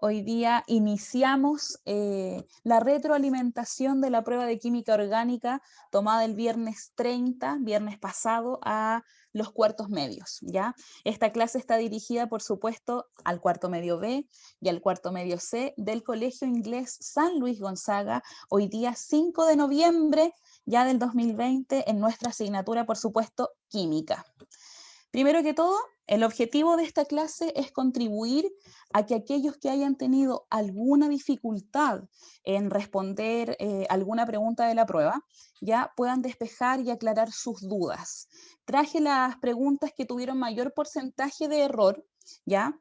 Hoy día iniciamos la retroalimentación de la prueba de química orgánica tomada el viernes 30, viernes pasado, a los cuartos medios, ¿ya? Esta clase está dirigida, por supuesto, al cuarto medio B y al cuarto medio C del Colegio Inglés San Luis Gonzaga, hoy día 5 de noviembre ya del 2020, en nuestra asignatura, por supuesto, química. Primero que todo, el objetivo de esta clase es contribuir a que aquellos que hayan tenido alguna dificultad en responder alguna pregunta de la prueba, ya puedan despejar y aclarar sus dudas. Traje las preguntas que tuvieron mayor porcentaje de error, ¿ya?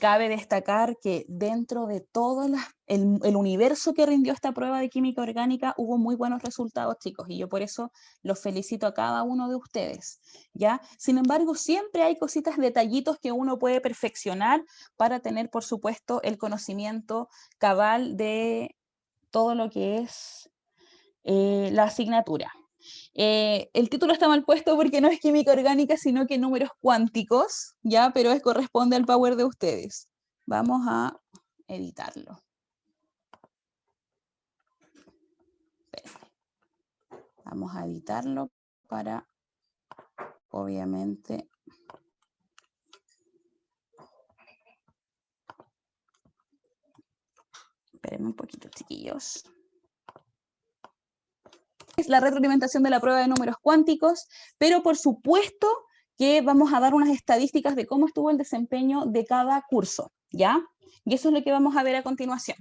Cabe destacar que dentro de todo el universo que rindió esta prueba de química orgánica hubo muy buenos resultados, chicos, y yo por eso los felicito a cada uno de ustedes, ¿ya? Sin embargo, siempre hay cositas, detallitos que uno puede perfeccionar para tener, por supuesto, el conocimiento cabal de todo lo que es la asignatura. El título está mal puesto porque no es química orgánica, sino que números cuánticos, ¿ya? Pero corresponde al power de ustedes. Vamos a editarlo. Vamos a editarlo para, obviamente, espérenme un poquito, chiquillos. Es la retroalimentación de la prueba de números cuánticos, pero por supuesto que vamos a dar unas estadísticas de cómo estuvo el desempeño de cada curso, ¿ya? Y eso es lo que vamos a ver a continuación.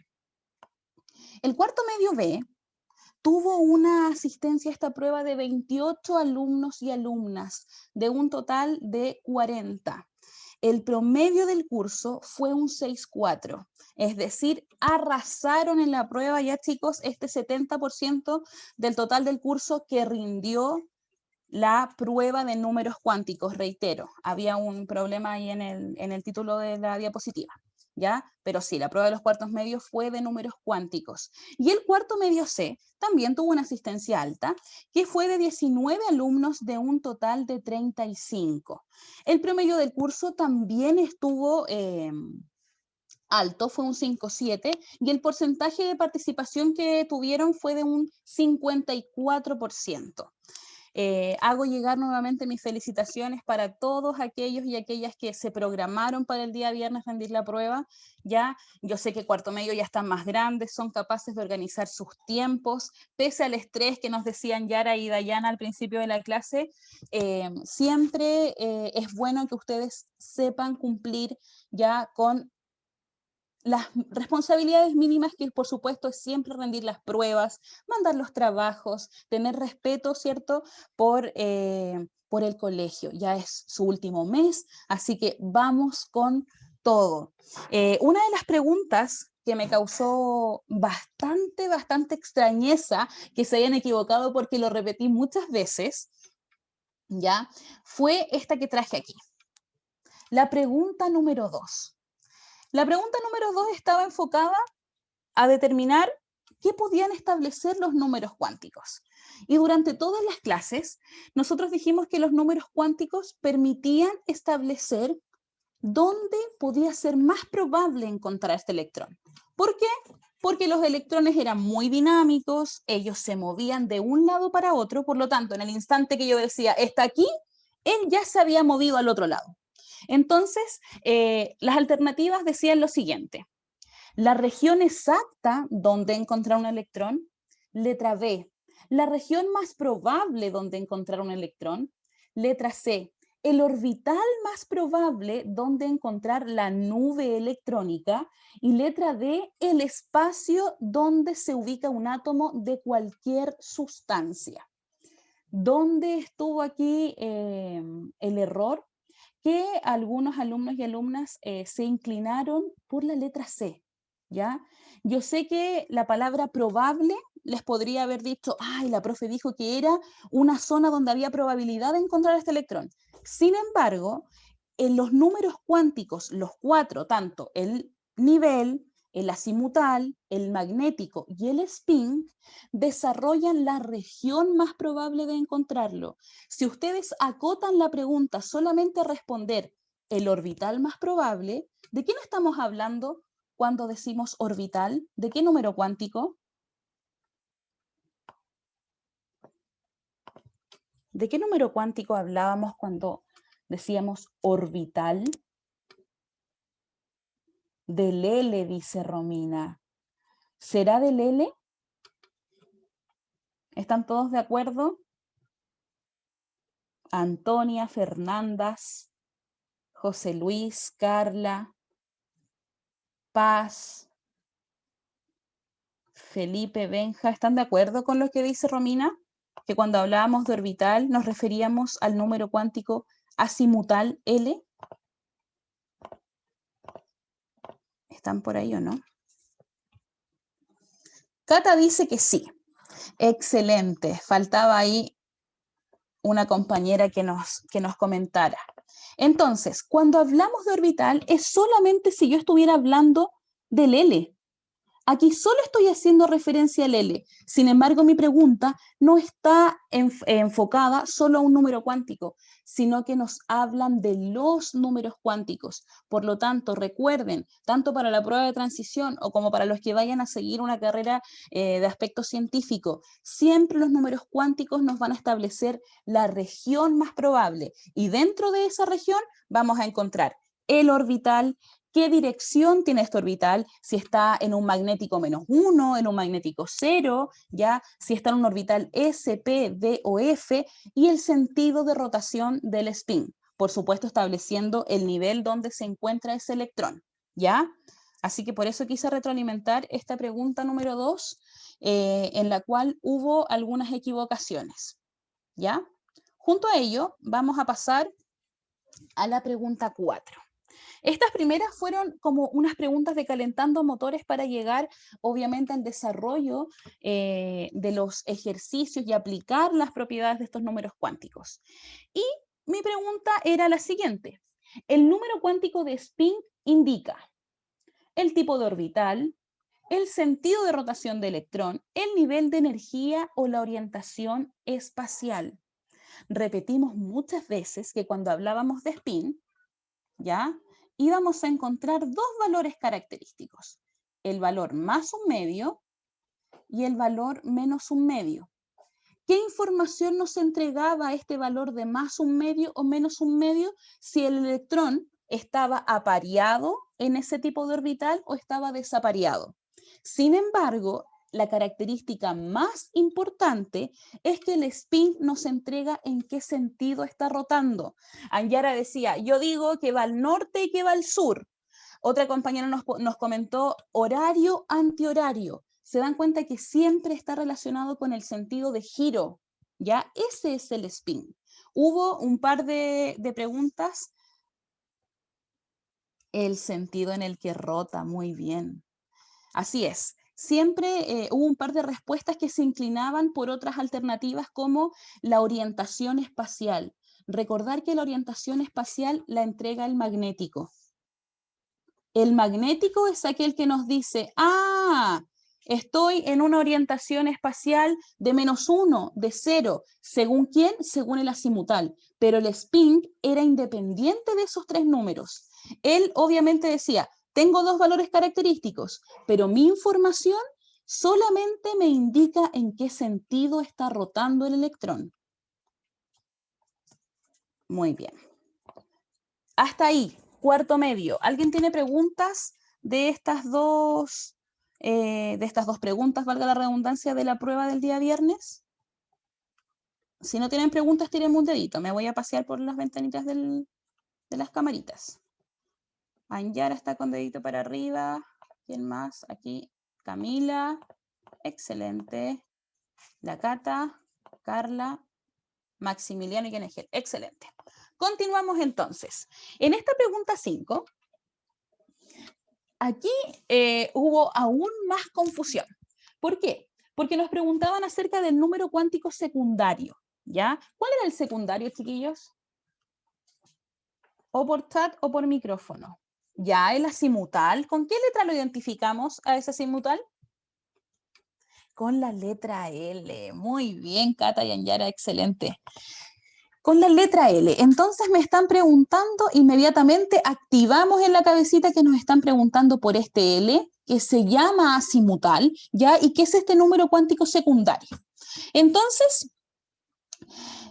El cuarto medio B tuvo una asistencia a esta prueba de 28 alumnos y alumnas, de un total de 40. El promedio del curso fue un 6,4, es decir, arrasaron en la prueba ya, chicos, este 70% del total del curso que rindió la prueba de números cuánticos. Reitero, había un problema ahí en el título de la diapositiva, ¿ya? Pero sí, la prueba de los cuartos medios fue de números cuánticos. Y el cuarto medio C también tuvo una asistencia alta, que fue de 19 alumnos de un total de 35. El promedio del curso también estuvo alto, fue un 5,7, y el porcentaje de participación que tuvieron fue de un 54%. Hago llegar nuevamente mis felicitaciones para todos aquellos y aquellas que se programaron para el día viernes rendir la prueba. Ya, yo sé que cuarto medio ya están más grandes, son capaces de organizar sus tiempos, pese al estrés que nos decían Yara y Dayana al principio de la clase. Siempre es bueno que ustedes sepan cumplir ya con las responsabilidades mínimas, que por supuesto es siempre rendir las pruebas, mandar los trabajos, tener respeto, ¿cierto?, por el colegio. Ya es su último mes, así que vamos con todo. Una de las preguntas que me causó bastante extrañeza que se hayan equivocado, porque lo repetí muchas veces, ¿ya?, fue esta que traje aquí. La pregunta número 2. La pregunta número 2 estaba enfocada a determinar qué podían establecer los números cuánticos. Y durante todas las clases, nosotros dijimos que los números cuánticos permitían establecer dónde podía ser más probable encontrar este electrón. ¿Por qué? Porque los electrones eran muy dinámicos, ellos se movían de un lado para otro, por lo tanto, en el instante que yo decía, está aquí, él ya se había movido al otro lado. Entonces, las alternativas decían lo siguiente: la región exacta donde encontrar un electrón, letra B. La región más probable donde encontrar un electrón, letra C. El orbital más probable donde encontrar la nube electrónica, y letra D. El espacio donde se ubica un átomo de cualquier sustancia. ¿Dónde estuvo aquí el error? Que algunos alumnos y alumnas se inclinaron por la letra C, ¿ya? Yo sé que la palabra probable les podría haber dicho, ay, la profe dijo que era una zona donde había probabilidad de encontrar este electrón. Sin embargo, en los números cuánticos, los 4, tanto el nivel, el azimutal, el magnético y el spin, desarrollan la región más probable de encontrarlo. Si ustedes acotan la pregunta solamente a responder el orbital más probable, ¿De quién estamos hablando cuando decimos orbital? ¿De qué número cuántico? ¿De qué número cuántico hablábamos cuando decíamos orbital? Del L, dice Romina. ¿Será del L? ¿Están todos de acuerdo? Antonia, Fernandas, José Luis, Carla, Paz, Felipe, Benja, ¿están de acuerdo con lo que dice Romina? Que cuando hablábamos de orbital nos referíamos al número cuántico azimutal L. ¿Están por ahí o no? Cata dice que sí. Excelente. Faltaba ahí una compañera que nos comentara. Entonces, cuando hablamos de orbital, es solamente si yo estuviera hablando del L. Aquí solo estoy haciendo referencia al L. Sin embargo, mi pregunta no está enfocada solo a un número cuántico, sino que nos hablan de los números cuánticos. Por lo tanto, recuerden, tanto para la prueba de transición o como para los que vayan a seguir una carrera de aspecto científico, siempre los números cuánticos nos van a establecer la región más probable. Y dentro de esa región vamos a encontrar el orbital. ¿Qué dirección tiene este orbital? Si está en un magnético -1, en un magnético 0, ¿ya? Si está en un orbital S, P, D o F, y el sentido de rotación del spin. Por supuesto, estableciendo el nivel donde se encuentra ese electrón, ¿ya? Así que por eso quise retroalimentar esta pregunta número 2, en la cual hubo algunas equivocaciones, ¿ya? Junto a ello, vamos a pasar a la pregunta 4. Estas primeras fueron como unas preguntas de calentando motores para llegar, obviamente, al desarrollo de los ejercicios y aplicar las propiedades de estos números cuánticos. Y mi pregunta era la siguiente. El número cuántico de spin indica el tipo de orbital, el sentido de rotación del electrón, el nivel de energía o la orientación espacial. Repetimos muchas veces que cuando hablábamos de spin, ¿ya? Íbamos a encontrar dos valores característicos, el valor más un medio y el valor menos un medio. ¿Qué información nos entregaba este valor de más un medio o menos un medio si el electrón estaba apareado en ese tipo de orbital o estaba desapareado? Sin embargo, la característica más importante es que el spin nos entrega en qué sentido está rotando. Anyara decía, yo digo que va al norte y que va al sur. Otra compañera nos comentó horario, antihorario. Se dan cuenta que siempre está relacionado con el sentido de giro, ¿ya? Ese es el spin. Hubo un par de preguntas. El sentido en el que rota, muy bien. Así es. Siempre hubo un par de respuestas que se inclinaban por otras alternativas como la orientación espacial. Recordar que la orientación espacial la entrega el magnético. El magnético es aquel que nos dice, estoy en una orientación espacial de -1, de 0. ¿Según quién? Según el azimutal. Pero el spin era independiente de esos tres números. Él obviamente decía, tengo dos valores característicos, pero mi información solamente me indica en qué sentido está rotando el electrón. Muy bien. Hasta ahí, cuarto medio. ¿Alguien tiene preguntas de estas dos preguntas, valga la redundancia, de la prueba del día viernes? Si no tienen preguntas, tírenme un dedito. Me voy a pasear por las ventanitas de las camaritas. Anyara está con dedito para arriba. ¿Quién más? Aquí, Camila. Excelente. La Cata, Carla, Maximiliano y Kenegel. Excelente. Continuamos entonces. En esta pregunta 5, aquí hubo aún más confusión. ¿Por qué? Porque nos preguntaban acerca del número cuántico secundario, ¿ya? ¿Cuál era el secundario, chiquillos? O por chat o por micrófono. Ya, el azimutal. ¿Con qué letra lo identificamos a ese azimutal? Con la letra L. Muy bien, Cata y Anyara, excelente. Con la letra L. Entonces me están preguntando, inmediatamente activamos en la cabecita que nos están preguntando por este L, que se llama azimutal, ¿ya? Y que es este número cuántico secundario. Entonces,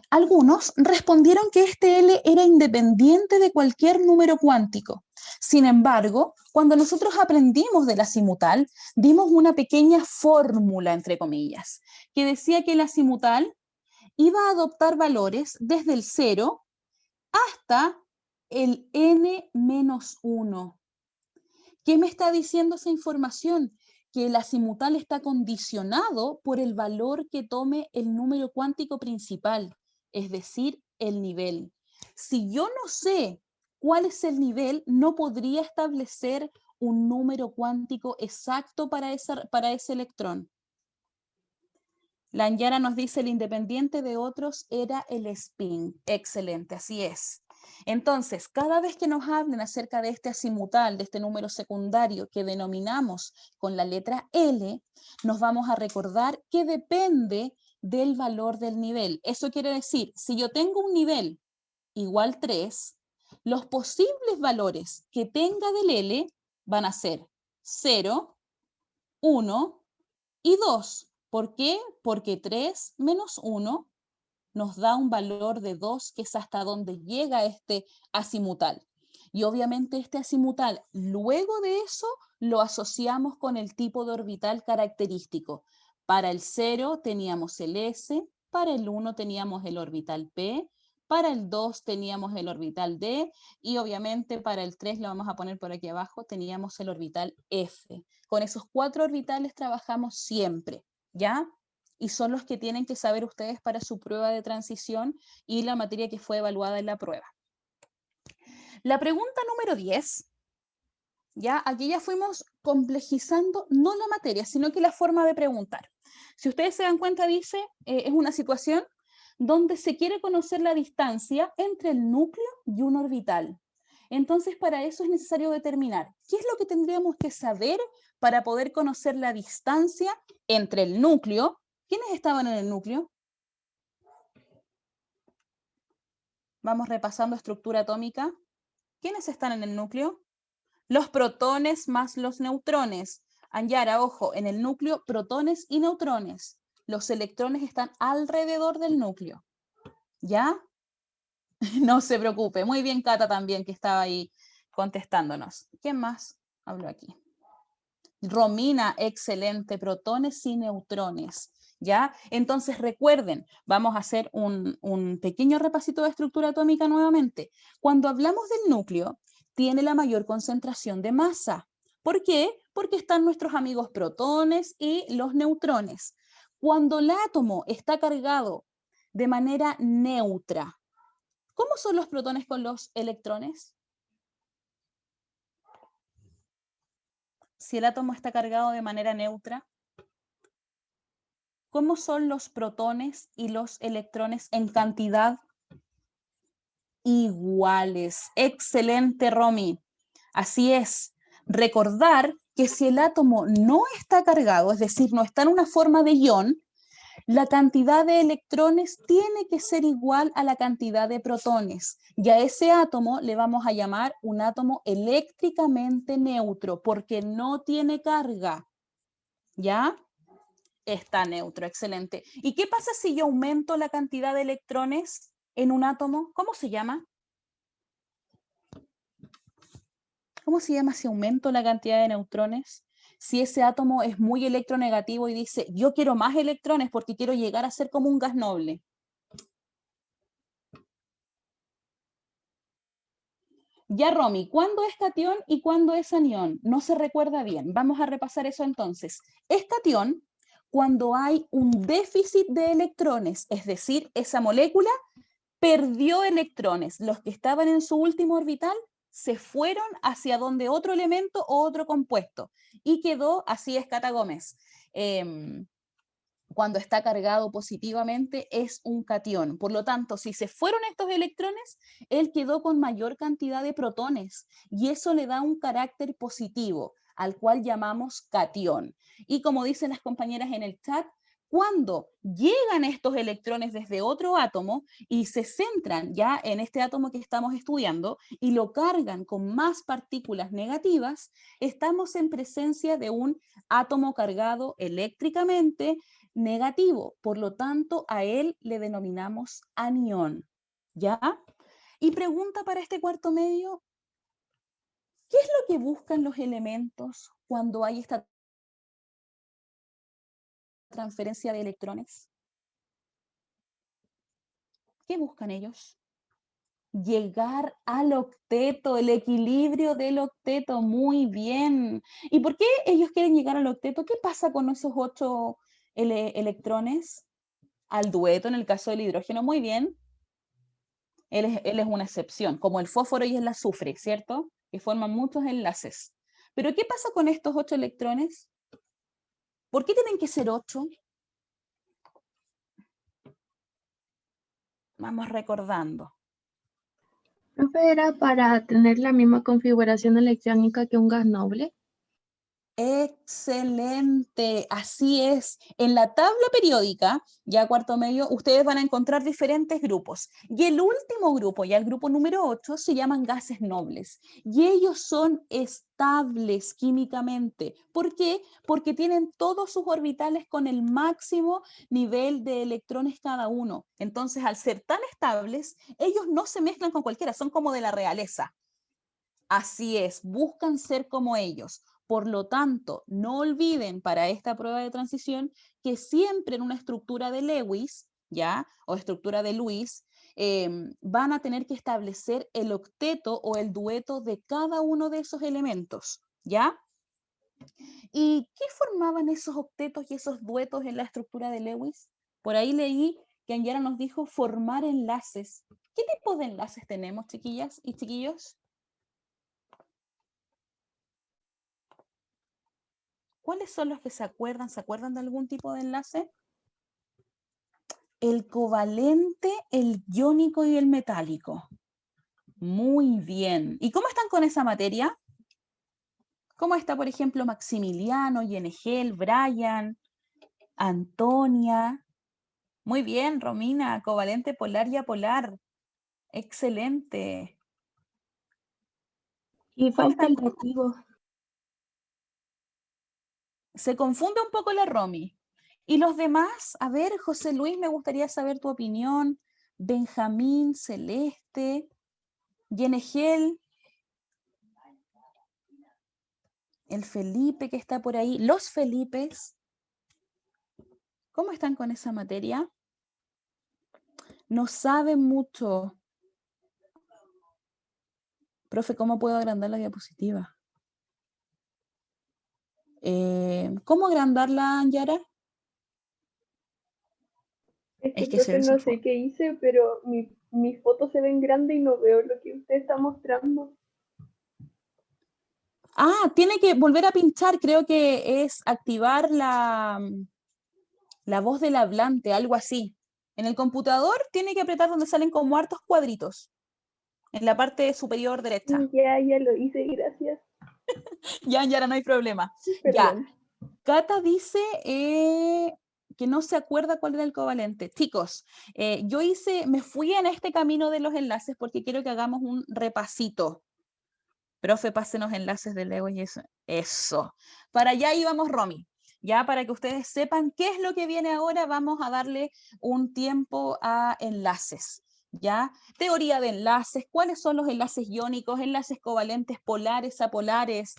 algunos respondieron que este L era independiente de cualquier número cuántico. Sin embargo, cuando nosotros aprendimos del azimutal, dimos una pequeña fórmula, entre comillas, que decía que el azimutal iba a adoptar valores desde el 0 hasta el n-1. ¿Qué me está diciendo esa información? Que el azimutal está condicionado por el valor que tome el número cuántico principal, es decir, el nivel. Si yo no sé cuál es el nivel, no podría establecer un número cuántico exacto para ese electrón. Lanyara nos dice, el independiente de otros era el spin. Excelente, así es. Entonces, cada vez que nos hablen acerca de este azimutal, de este número secundario que denominamos con la letra L, nos vamos a recordar que depende del valor del nivel. Eso quiere decir, si yo tengo un nivel igual 3, los posibles valores que tenga del L van a ser 0, 1 y 2. ¿Por qué? Porque 3 menos 1 nos da un valor de 2, que es hasta donde llega este azimutal. Y obviamente este azimutal, luego de eso, lo asociamos con el tipo de orbital característico. Para el 0 teníamos el S, para el 1 teníamos el orbital P, para el 2 teníamos el orbital D, y obviamente para el 3, lo vamos a poner por aquí abajo, teníamos el orbital F. Con esos 4 orbitales trabajamos siempre, ¿ya? Y son los que tienen que saber ustedes para su prueba de transición y la materia que fue evaluada en la prueba. La pregunta número 10, ¿ya? Aquí ya fuimos complejizando no la materia, sino que la forma de preguntar. Si ustedes se dan cuenta, dice, es una situación donde se quiere conocer la distancia entre el núcleo y un orbital. Entonces, para eso es necesario determinar qué es lo que tendríamos que saber para poder conocer la distancia entre el núcleo. ¿Quiénes estaban en el núcleo? Vamos repasando estructura atómica. ¿Quiénes están en el núcleo? Los protones más los neutrones. Anyara, ojo, en el núcleo protones y neutrones. Los electrones están alrededor del núcleo. ¿Ya? No se preocupe. Muy bien, Cata también, que estaba ahí contestándonos. ¿Quién más habló aquí? Romina, excelente, protones y neutrones, ¿ya? Entonces recuerden, vamos a hacer un pequeño repasito de estructura atómica nuevamente. Cuando hablamos del núcleo, tiene la mayor concentración de masa. ¿Por qué? Porque están nuestros amigos protones y los neutrones. Cuando el átomo está cargado de manera neutra, ¿cómo son los protones con los electrones? Si el átomo está cargado de manera neutra, ¿cómo son los protones y los electrones en cantidad? Iguales. Excelente, Romy. Así es. Recordar que si el átomo no está cargado, es decir, no está en una forma de ión, la cantidad de electrones tiene que ser igual a la cantidad de protones. Y a ese átomo le vamos a llamar un átomo eléctricamente neutro, porque no tiene carga. ¿Ya? Está neutro, excelente. ¿Y qué pasa si yo aumento la cantidad de electrones en un átomo? ¿Cómo se llama? ¿Cómo se llama si aumento la cantidad de neutrones? Si ese átomo es muy electronegativo y dice, yo quiero más electrones porque quiero llegar a ser como un gas noble. Ya, Romy, ¿cuándo es catión y cuándo es anión? No se recuerda bien. Vamos a repasar eso entonces. Es catión cuando hay un déficit de electrones, es decir, esa molécula perdió electrones. Los que estaban en su último orbital se fueron hacia donde otro elemento o otro compuesto y quedó, así es Cata Gómez, cuando está cargado positivamente es un catión. Por lo tanto, si se fueron estos electrones, él quedó con mayor cantidad de protones y eso le da un carácter positivo, al cual llamamos catión. Y como dicen las compañeras en el chat, Cuando llegan estos electrones desde otro átomo y se centran ya en este átomo que estamos estudiando y lo cargan con más partículas negativas, estamos en presencia de un átomo cargado eléctricamente negativo. Por lo tanto, a él le denominamos anión. ¿Ya? Y pregunta para este cuarto medio, ¿qué es lo que buscan los elementos cuando hay esta transferencia de electrones? ¿Qué buscan ellos? Llegar al octeto, el equilibrio del octeto, muy bien. ¿Y por qué ellos quieren llegar al octeto? ¿Qué pasa con esos 8 electrones? Al dueto, en el caso del hidrógeno, muy bien. Él es una excepción, como el fósforo y el azufre, ¿cierto? Que forman muchos enlaces. Pero ¿qué pasa con estos 8 electrones? ¿Por qué tienen que ser 8? Vamos recordando. Profe, ¿era para tener la misma configuración electrónica que un gas noble? Excelente, así es. En la tabla periódica, ya cuarto medio, ustedes van a encontrar diferentes grupos. Y el último grupo, ya el grupo número 8, se llaman gases nobles. Y ellos son estables químicamente. ¿Por qué? Porque tienen todos sus orbitales con el máximo nivel de electrones cada uno. Entonces, al ser tan estables, ellos no se mezclan con cualquiera, son como de la realeza. Así es, buscan ser como ellos. Por lo tanto, no olviden para esta prueba de transición que siempre en una estructura de Lewis, ¿ya? O estructura de Lewis, van a tener que establecer el octeto o el dueto de cada uno de esos elementos, ¿ya? ¿Y qué formaban esos octetos y esos duetos en la estructura de Lewis? Por ahí leí que Angela nos dijo formar enlaces. ¿Qué tipo de enlaces tenemos, chiquillas y chiquillos? ¿Cuáles son los que se acuerdan? ¿Se acuerdan de algún tipo de enlace? El covalente, el iónico y el metálico. Muy bien. ¿Y cómo están con esa materia? ¿Cómo está, por ejemplo, Maximiliano, Yenegel, Brian, Antonia? Muy bien, Romina, covalente polar y apolar. Excelente. Y ¿Cómo falta están? el reactivo. Se confunde un poco la Romy. ¿Y los demás? A ver, José Luis, me gustaría saber tu opinión. Benjamín, Celeste, Yenegel, el Felipe que está por ahí, los Felipes, ¿cómo están con esa materia? No saben mucho. Profe, ¿cómo puedo agrandar la diapositiva? ¿Cómo agrandarla, Yara? Es que, Es que se profe, ve su no sé foto. qué hice, pero mis fotos se ven grandes y no veo lo que usted está mostrando. Ah, tiene que volver a pinchar, creo que es activar la voz del hablante, algo así. En el computador tiene que apretar donde salen como hartos cuadritos, en la parte superior derecha. Ya lo hice, gracias. Ya, Yara, no hay problema. Ya, Perdón. Cata dice que no se acuerda cuál era el covalente. Chicos, me fui en este camino de los enlaces porque quiero que hagamos un repasito. Profe, pásenos enlaces de Lego y eso. Eso. Para allá íbamos, Romy. Ya para que ustedes sepan qué es lo que viene ahora, vamos a darle un tiempo a enlaces. ¿Ya? Teoría de enlaces, cuáles son los enlaces iónicos, enlaces covalentes polares, apolares,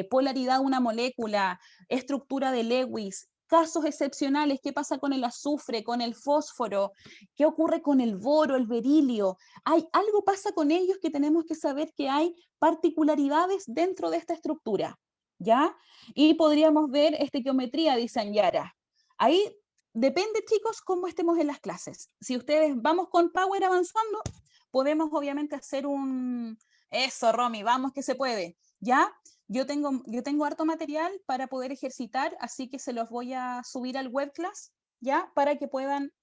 polaridad de una molécula, estructura de Lewis, casos excepcionales, qué pasa con el azufre, con el fósforo, qué ocurre con el boro, el berilio. Algo pasa con ellos que tenemos que saber que hay particularidades dentro de esta estructura, ¿ya? Y podríamos ver estequiometría, dice Anyara. Ahí depende, chicos, cómo estemos en las clases. Si ustedes vamos con Power avanzando, podemos obviamente hacer un... Eso, Romy, vamos que se puede, ¿ya? Yo tengo harto material para poder ejercitar, así que se los voy a subir al webclass, ¿ya? Para que puedan,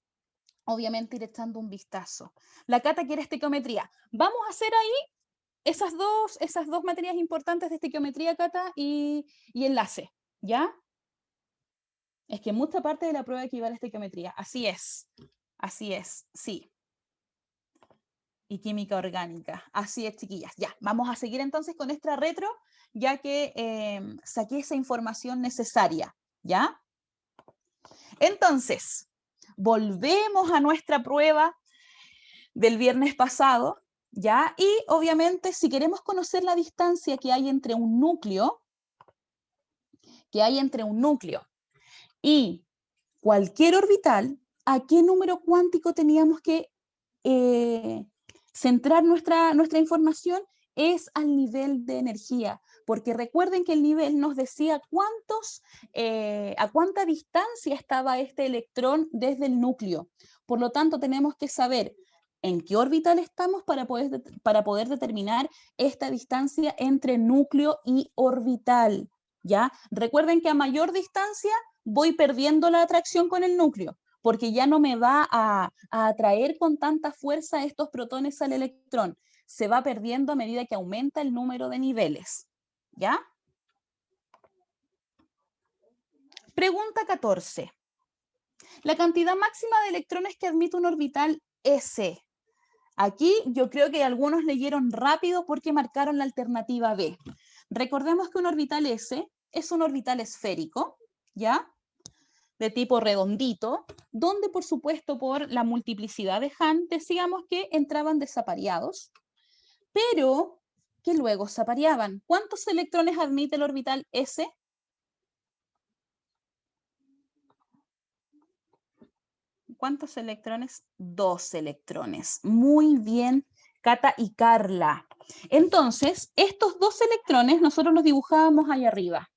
obviamente, ir echando un vistazo. La Cata quiere estequiometría. Vamos a hacer ahí esas dos materias importantes de estequiometría, Cata, y enlace, ¿ya? Es que mucha parte de la prueba equivale a estequiometría. Así es, sí. Y química orgánica. Así es, chiquillas. Ya, vamos a seguir entonces con esta retro, ya que saqué esa información necesaria, ¿ya? Entonces, volvemos a nuestra prueba del viernes pasado, ¿ya? Y obviamente, si queremos conocer la distancia que hay entre un núcleo, y cualquier orbital, ¿a qué número cuántico teníamos que centrar nuestra información? Es al nivel de energía, porque recuerden que el nivel nos decía a cuánta distancia estaba este electrón desde el núcleo. Por lo tanto, tenemos que saber en qué orbital estamos para poder determinar esta distancia entre núcleo y orbital, ¿ya? Recuerden que a mayor distancia voy perdiendo la atracción con el núcleo, porque ya no me va a atraer con tanta fuerza estos protones al electrón. Se va perdiendo a medida que aumenta el número de niveles, ¿ya? Pregunta 14. La cantidad máxima de electrones que admite un orbital S. Aquí yo creo que algunos leyeron rápido porque marcaron la alternativa B. Recordemos que un orbital S es un orbital esférico, ¿ya? De tipo redondito, donde por supuesto por la multiplicidad de Hahn decíamos que entraban desapareados, pero que luego se apareaban. ¿Cuántos electrones admite el orbital S? ¿Cuántos electrones? 2 electrones. Muy bien, Cata y Carla. Entonces, estos 2 electrones nosotros los dibujábamos ahí arriba.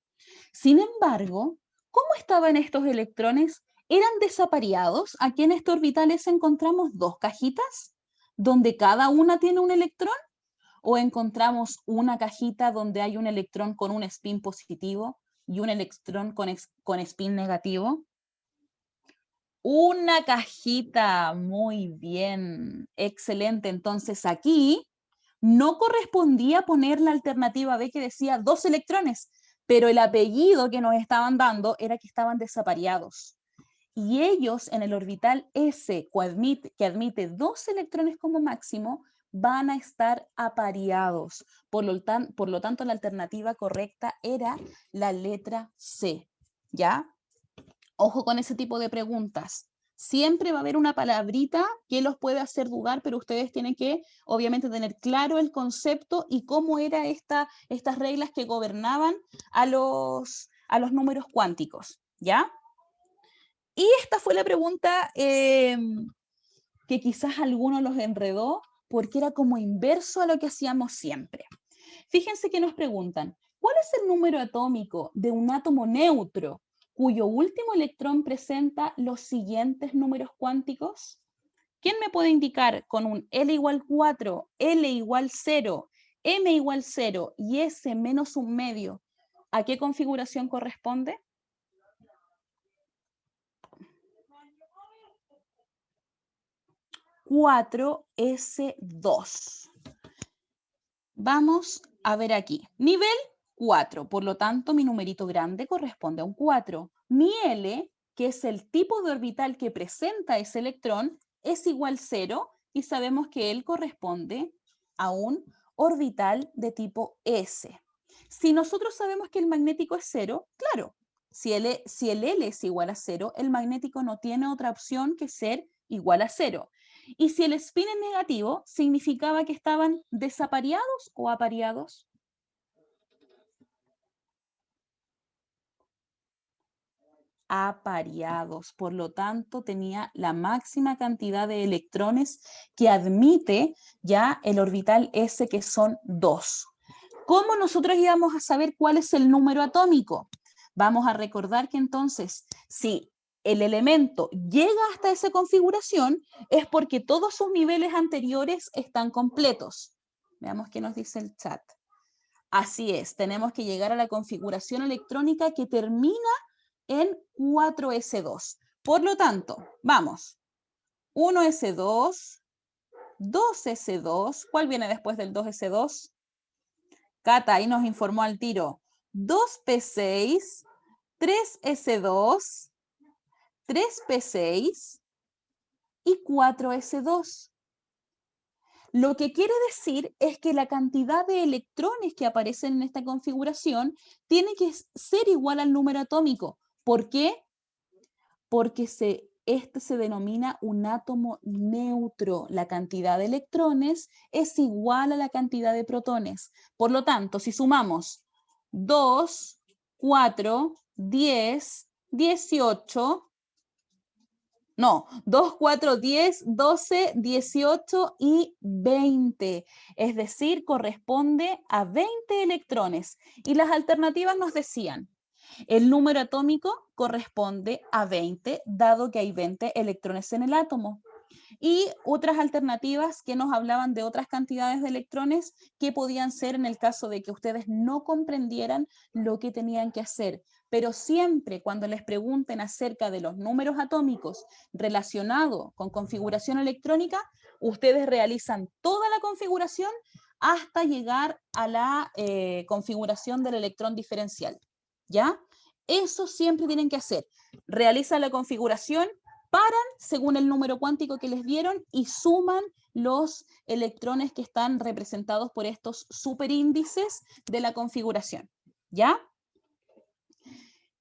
Sin embargo, ¿cómo estaban estos electrones? ¿Eran desapareados? Aquí en este orbital S encontramos 2 cajitas, donde cada una tiene un electrón, o encontramos una cajita donde hay un electrón con un spin positivo y un electrón con spin negativo. Una cajita, muy bien, excelente. Entonces aquí no correspondía poner la alternativa B que decía 2 electrones, pero el apellido que nos estaban dando era que estaban desapareados. Y ellos en el orbital S, que admite 2 electrones como máximo, van a estar apareados. Por lo tanto, la alternativa correcta era la letra C, ¿ya? Ojo con ese tipo de preguntas. Siempre va a haber una palabrita que los puede hacer dudar, pero ustedes tienen que, obviamente, tener claro el concepto y cómo eran estas reglas que gobernaban a los números cuánticos, ¿ya? Y esta fue la pregunta que quizás algunos los enredó, porque era como inverso a lo que hacíamos siempre. Fíjense que nos preguntan, ¿cuál es el número atómico de un átomo neutro cuyo último electrón presenta los siguientes números cuánticos? ¿Quién me puede indicar con un L igual 4, L igual 0, M igual 0 y S menos un medio, a qué configuración corresponde? (4S2). Vamos a ver aquí. Nivel 4, por lo tanto mi numerito grande corresponde a un 4. Mi L, que es el tipo de orbital que presenta ese electrón, es igual 0 y sabemos que él corresponde a un orbital de tipo S. Si nosotros sabemos que el magnético es 0, claro, si el L es igual a 0, el magnético no tiene otra opción que ser igual a 0. Y si el spin es negativo, significaba que estaban desapareados o apareados. Apareados, por lo tanto tenía la máxima cantidad de electrones que admite ya el orbital S, que son 2. ¿Cómo nosotros íbamos a saber cuál es el número atómico? Vamos a recordar que entonces, si el elemento llega hasta esa configuración, es porque todos sus niveles anteriores están completos. Veamos qué nos dice el chat. Así es, tenemos que llegar a la configuración electrónica que termina en 4S2. Por lo tanto, vamos, 1S2, 2S2, ¿cuál viene después del 2S2? Cata ahí nos informó al tiro, 2P6, 3S2, 3p6 y 4s2. Lo que quiere decir es que la cantidad de electrones que aparecen en esta configuración tiene que ser igual al número atómico. ¿Por qué? Porque este se denomina un átomo neutro. La cantidad de electrones es igual a la cantidad de protones. Por lo tanto, si sumamos 2, 4, 10, 18... No, 2, 4, 10, 12, 18 y 20. Es decir, corresponde a 20 electrones. Y las alternativas nos decían, el número atómico corresponde a 20, dado que hay 20 electrones en el átomo. Y otras alternativas que nos hablaban de otras cantidades de electrones que podían ser en el caso de que ustedes no comprendieran lo que tenían que hacer. Pero siempre cuando les pregunten acerca de los números atómicos relacionados con configuración electrónica, ustedes realizan toda la configuración hasta llegar a la configuración del electrón diferencial. ¿Ya? Eso siempre tienen que hacer. Realizan la configuración, paran según el número cuántico que les dieron y suman los electrones que están representados por estos superíndices de la configuración. ¿Ya?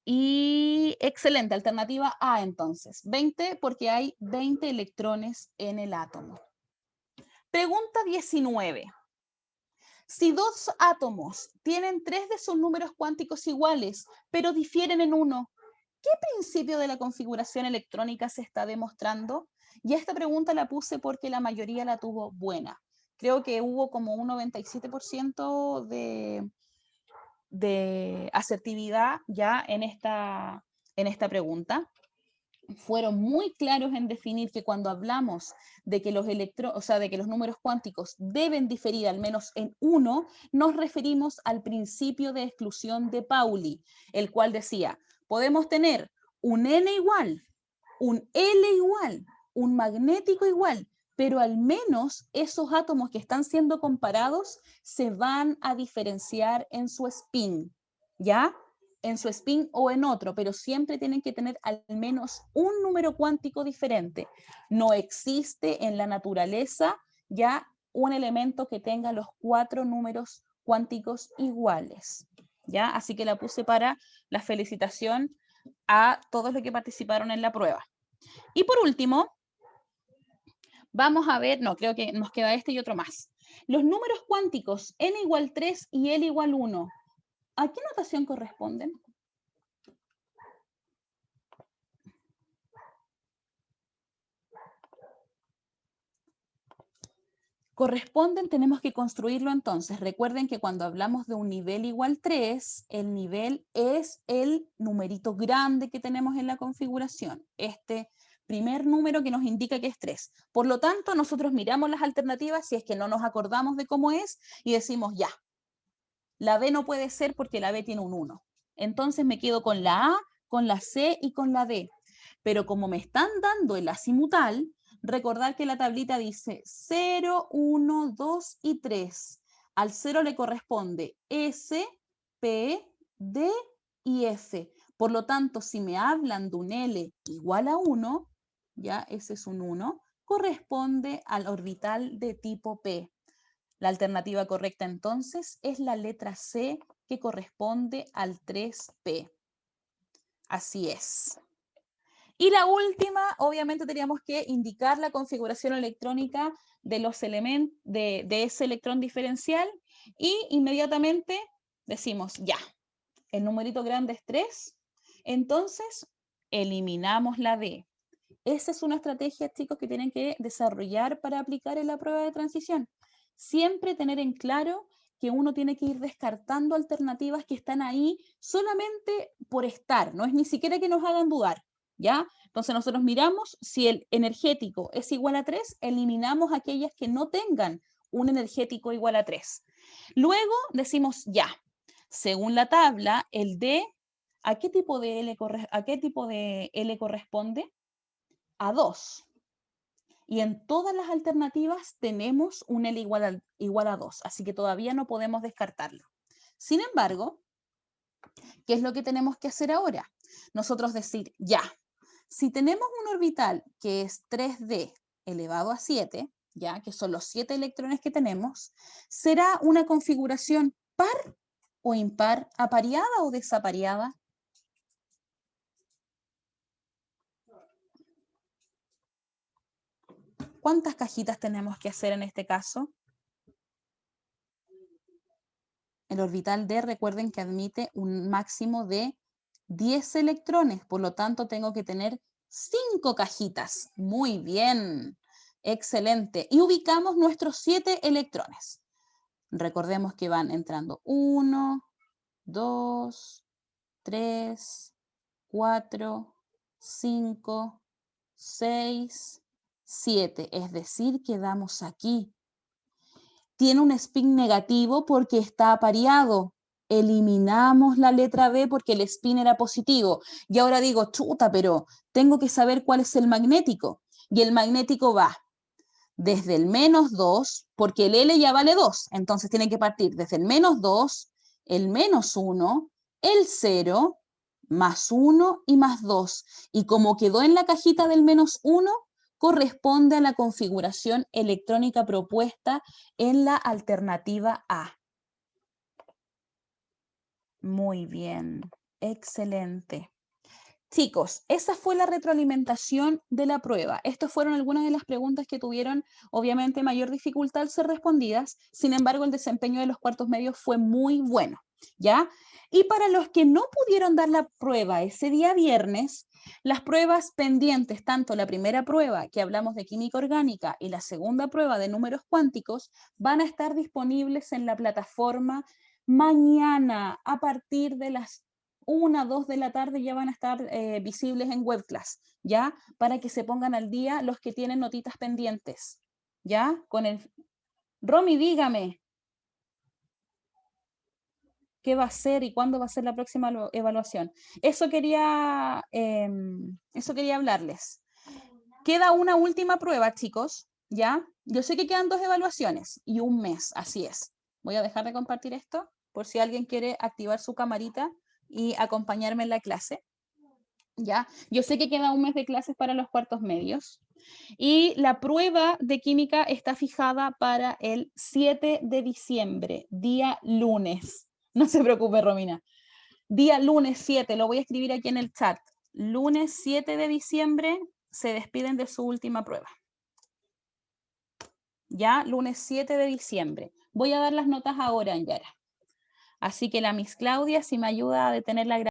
Y excelente, alternativa A entonces. 20 porque hay 20 electrones en el átomo. Pregunta 19. Si dos átomos tienen 3 de sus números cuánticos iguales, pero difieren en uno, ¿qué principio de la configuración electrónica se está demostrando? Y esta pregunta la puse porque la mayoría la tuvo buena. Creo que hubo como un 97% de asertividad ya en esta pregunta. Fueron muy claros en definir que cuando hablamos de que de que los números cuánticos deben diferir al menos en uno, nos referimos al principio de exclusión de Pauli, el cual decía, podemos tener un N igual, un L igual, un magnético igual, pero al menos esos átomos que están siendo comparados se van a diferenciar en su spin, ¿ya? En su spin o en otro, pero siempre tienen que tener al menos un número cuántico diferente. No existe en la naturaleza ya un elemento que tenga los 4 números cuánticos iguales, ¿ya? Así que la puse para la felicitación a todos los que participaron en la prueba. Y por último, vamos a ver, no, creo que nos queda este y otro más. Los números cuánticos n igual 3 y l igual 1, ¿a qué notación corresponden? Corresponden, tenemos que construirlo entonces. Recuerden que cuando hablamos de un nivel igual 3, el nivel es el numerito grande que tenemos en la configuración. Este primer número que nos indica que es 3. Por lo tanto, nosotros miramos las alternativas si es que no nos acordamos de cómo es y decimos ya. La B no puede ser porque la B tiene un 1. Entonces me quedo con la A, con la C y con la D. Pero como me están dando el azimutal, recordar que la tablita dice 0, 1, 2 y 3. Al 0 le corresponde S, P, D y F. Por lo tanto, si me hablan de un L igual a 1, ya ese es un 1, corresponde al orbital de tipo P. La alternativa correcta entonces es la letra C, que corresponde al 3P. Así es. Y la última, obviamente teníamos que indicar la configuración electrónica de los elementos de ese electrón diferencial y inmediatamente decimos ya, el numerito grande es 3, entonces eliminamos la D. Esa es una estrategia, chicos, que tienen que desarrollar para aplicar en la prueba de transición. Siempre tener en claro que uno tiene que ir descartando alternativas que están ahí solamente por estar, no es ni siquiera que nos hagan dudar, ¿ya? Entonces nosotros miramos si el energético es igual a 3, eliminamos aquellas que no tengan un energético igual a 3. Luego decimos ya, según la tabla, el D, ¿a qué tipo de L corresponde? A 2. Y en todas las alternativas tenemos un L igual a 2, así que todavía no podemos descartarlo. Sin embargo, ¿qué es lo que tenemos que hacer ahora? Nosotros decir, ya, Si tenemos un orbital que es 3D elevado a 7, ya que son los 7 electrones que tenemos, ¿será una configuración par o impar, apareada o desapareada? ¿Cuántas cajitas tenemos que hacer en este caso? El orbital D, recuerden que admite un máximo de 10 electrones, por lo tanto tengo que tener 5 cajitas. Muy bien, excelente. Y ubicamos nuestros 7 electrones. Recordemos que van entrando 1, 2, 3, 4, 5, 6, 7. Es decir, quedamos aquí. Tiene un spin negativo porque está apareado. Eliminamos la letra B porque el spin era positivo. Y ahora digo, chuta, pero tengo que saber cuál es el magnético. Y el magnético va desde el -2, porque el L ya vale 2. Entonces tiene que partir desde el -2, el -1, el 0, +1 y +2. Y como quedó en la cajita del -1, corresponde a la configuración electrónica propuesta en la alternativa A. Muy bien, excelente. Chicos, esa fue la retroalimentación de la prueba. Estas fueron algunas de las preguntas que tuvieron, obviamente, mayor dificultad al ser respondidas. Sin embargo, el desempeño de los cuartos medios fue muy bueno, ¿ya? Y para los que no pudieron dar la prueba ese día viernes, las pruebas pendientes, tanto la primera prueba que hablamos de química orgánica y la segunda prueba de números cuánticos, van a estar disponibles en la plataforma mañana a partir de las 1, 2 de la tarde. Ya van a estar visibles en WebClass, ¿ya? Para que se pongan al día los que tienen notitas pendientes, ¿ya? Con el... Romy, dígame, ¿qué va a ser y cuándo va a ser la próxima evaluación? Eso quería hablarles. Queda una última prueba, chicos, ¿ya? Yo sé que quedan 2 evaluaciones y un mes, así es. Voy a dejar de compartir esto por si alguien quiere activar su camarita y acompañarme en la clase, ¿ya? Yo sé que queda un mes de clases para los cuartos medios y la prueba de química está fijada para el 7 de diciembre, día lunes. No se preocupe, Romina. Día lunes 7, lo voy a escribir aquí en el chat. Lunes 7 de diciembre se despiden de su última prueba. Ya, lunes 7 de diciembre. Voy a dar las notas ahora, Yara. Así que la Miss Claudia, si me ayuda a detener la grabación.